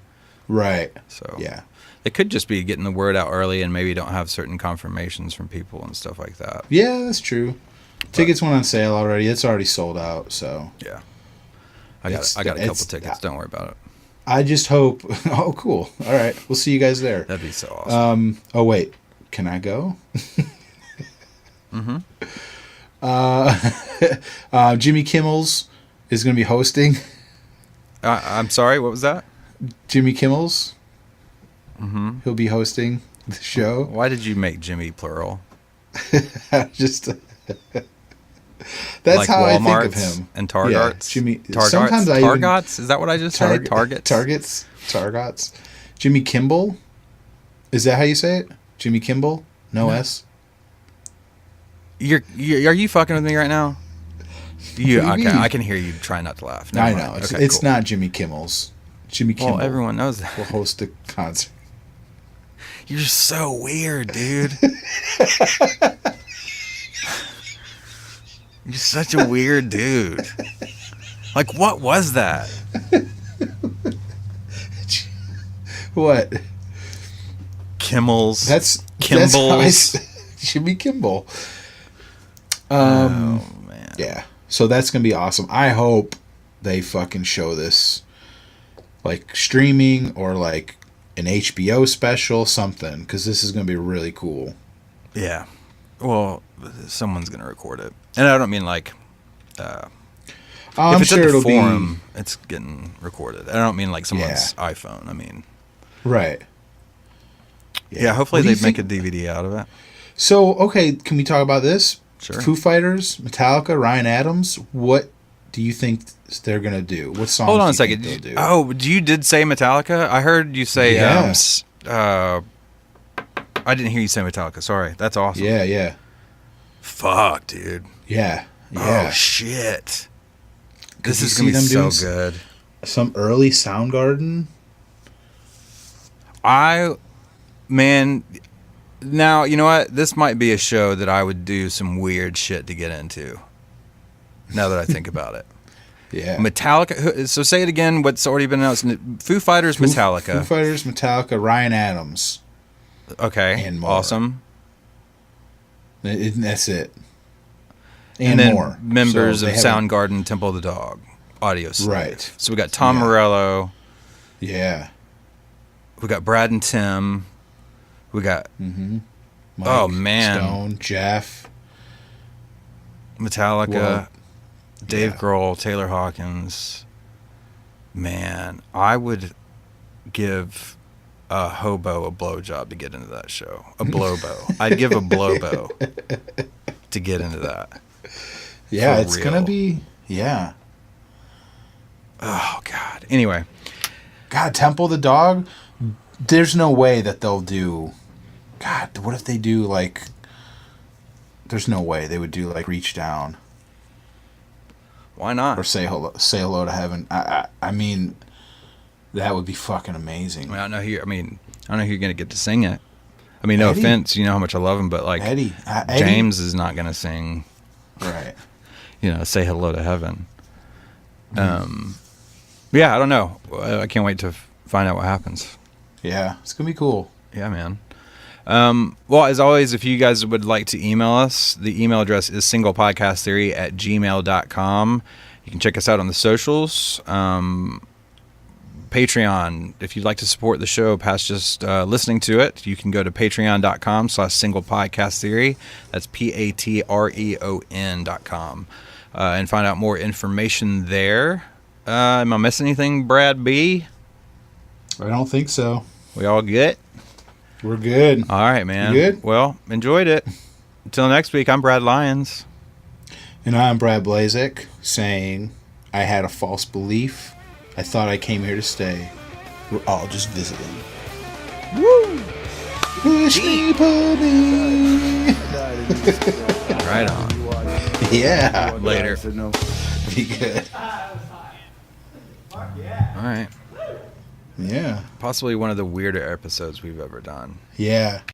Right. So yeah. They could just be getting the word out early and maybe don't have certain confirmations from people and stuff like that. Yeah, that's true. Tickets went on sale already. It's already sold out, so... Yeah. I got a couple tickets. Don't worry about it. I just hope... Oh, cool. All right. We'll see you guys there. That'd be so awesome. Oh, wait. Can I go? Jimmy Kimmel's is going to be hosting. I'm sorry, what was that? Jimmy Kimmel's. He'll be hosting the show. Why did you make Jimmy plural? Just... That's how I think of him. And Targots? Yeah, Jimmy. Sometimes Targots? Is that what I just said? Targots. Jimmy Kimball? Is that how you say it? Jimmy Kimball? No S? Are you fucking with me right now? Okay, I can hear you trying not to laugh. I know. It's not Jimmy Kimmel's. Jimmy Kimmel. Well, everyone knows that. Will host the concert. You're so weird, dude. You're such a weird dude. What was that? What? Kimmel's. Kimball's. Jimmy Kimball. Oh, man. Yeah. So that's going to be awesome. I hope they fucking show this streaming or an HBO special, something, because this is going to be really cool. Yeah. Well, someone's going to record it. And I don't mean I'm if it's sure at the it'll Forum, it's getting recorded. I don't mean someone's iPhone. I mean... Right. Yeah, hopefully they make a DVD out of it. So, okay, can we talk about this? Sure. Foo Fighters, Metallica, Ryan Adams. What do you think they're gonna do? What songs? Hold on a do you think second. they'll do? Oh, you did say Metallica? I heard you say. Yeah. I didn't hear you say Metallica. Sorry. That's awesome. Yeah. Fuck, dude. Yeah. Oh shit. This you is gonna be see them so doing good. Some early Soundgarden. Man, now you know what? This might be a show that I would do some weird shit to get into. Now that I think about it. Yeah. Metallica. So say it again. What's already been announced? Foo Fighters, Metallica. Foo Fighters, Metallica, Ryan Adams. Okay. And more. Awesome. That's it. And then more members So of they haven't- Soundgarden, Temple of the Dog, Audio Slave. Right. So we got Tom Yeah. Morello. Yeah. We got Brad and Tim. We got Mike, Oh, man. Stone, Jeff. Metallica, Well, Dave yeah. Grohl, Taylor Hawkins. Man, I would give a hobo a blowjob to get into that show. A blowbo. I'd give a blowbo to get into that. Yeah, For it's real. gonna be. Yeah. Oh God. Anyway, God, Temple the Dog. There's no way that they'll do. God, what if they do like? There's no way they would do like Reach Down why not? or Say Hello to Heaven. I mean, that would be fucking amazing. I don't know who. I don't know who you're gonna get to sing it. I mean, no Eddie. offense, you know how much I love him, but like Eddie. James is not gonna sing. Right. Say hello to heaven. Yeah, I don't know. I can't wait to find out what happens. Yeah, it's gonna be cool. Yeah, man. Well, as always, if you guys would like to email us, the email address is singlepodcasttheory@gmail.com. You can check us out on the socials. Patreon, if you'd like to support the show past just listening to it, you can go to patreon.com/singlepodcasttheory. That's patreon.com. And find out more information there. Am I missing anything, Brad B? I don't think so. We all good? We're good. All right, man. You good? Well, enjoyed it. Until next week, I'm Brad Lyons. And I'm Brad Blazek saying, I had a false belief. I thought I came here to stay. We're all just visiting. Woo! Push me, pull me. Right on. Yeah. Later. Be good. All right. Yeah. Possibly one of the weirder episodes we've ever done. Yeah.